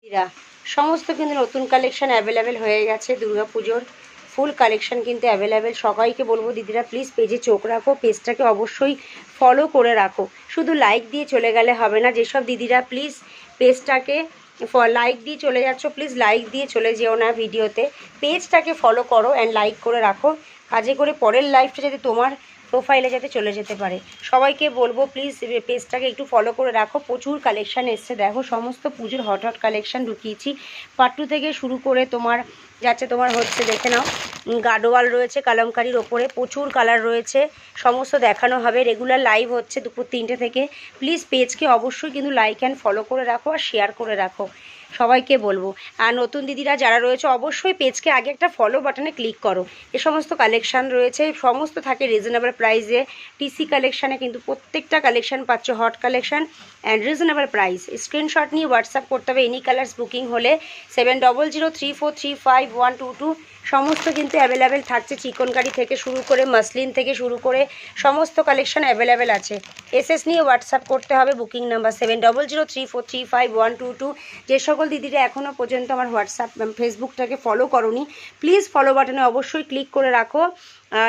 এরা সমস্ত কিন্তু নতুন কালেকশন অ্যাভেলেবেল হয়ে গেছে। দুর্গাপুজোর ফুল কালেকশন কিন্তু অ্যাভেলেবেল। সবাইকে বলবো দিদিরা প্লিজ পেজে চোখ রাখো, পেজটাকে অবশ্যই ফলো করে রাখো। শুধু লাইক দিয়ে চলে গেলে হবে না। যেসব দিদিরা প্লিজ পেজটাকে লাইক দিয়ে চলে যাচ্ছ, প্লিজ লাইক দিয়ে চলে যেও না ভিডিওতে, পেজটাকে ফলো করো অ্যান্ড লাইক করে রাখো, কাজে করে পরের লাইফটা যাতে তোমার প্রোফাইলে যাতে চলে যেতে পারে। সবাইকে বলবো প্লিজ পেজটাকে একটু ফলো করে রাখো। প্রচুর কালেকশান এসছে, দেখো সমস্ত পুজোর হট হট কালেকশান ঢুকিয়েছি। পাট্টু থেকে শুরু করে তোমার যাচ্ছে, তোমার হচ্ছে দেখে নাও, গাডোয়াল রয়েছে কালামকারির ওপরে, প্রচুর কালার রয়েছে, সমস্ত দেখানো হবে। রেগুলার লাইভ হচ্ছে দুপুর 3টে থেকে। প্লিজ পেজকে অবশ্যই কিন্তু লাইক অ্যান্ড ফলো করে রাখো আর শেয়ার করে রাখো, সবাইকে বলবো। আর নতুন দিদিরা যারা রয়েছে অবশ্যই পেজকে আগে একটা ফলো বাটনে ক্লিক করো। এ সমস্ত কালেকশান রয়েছে, সমস্ত থাকে রিজনেবল প্রাইসে। টিসি কালেকশানে কিন্তু প্রত্যেকটা কালেকশান পাচ্ছ hot collection and reasonable price. Screenshot নিয়ে হোয়াটসঅ্যাপ করতে হবে এনি কালার্স বুকিং হলে 7003435122। সমস্ত কিন্তু অ্যাভেলেবেল থাকছে, চিকনকারি থেকে শুরু করে মাসলিন থেকে শুরু করে সমস্ত কালেকশন অ্যাভেলেবেল আছে। এসএস নিয়ে হোয়াটসঅ্যাপ করতে হবে, বুকিং নাম্বার 7003435122। যে সকল দিদিরা এখনও পর্যন্ত আমার হোয়াটসঅ্যাপ ফেসবুকটাকে ফলো করোনি, প্লিজ ফলো বাটনে অবশ্যই ক্লিক করে রাখো।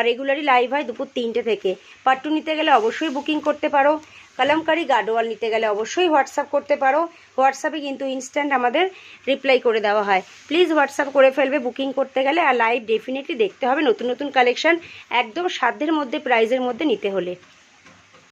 রেগুলারই লাইভ হয় দুপুর 3টে থেকে। পাট্টু নিতে গেলে অবশ্যই বুকিং করতে পারো, কালামকারি গাডোয়াল নিতে গেলে অবশ্যই হোয়াটসঅ্যাপ করতে পারো। হোয়াটসঅ্যাপে কিন্তু ইনস্ট্যান্ট আমাদের রিপ্লাই করে দেওয়া হয়। প্লিজ হোয়াটসঅ্যাপ করে ফেলবে বুকিং করতে গেলে। আর লাইভ ডেফিনেটলি দেখতে হবে নতুন নতুন কালেকশন, একদম সাধ্যের মধ্যে প্রাইজের মধ্যে নিতে হলে।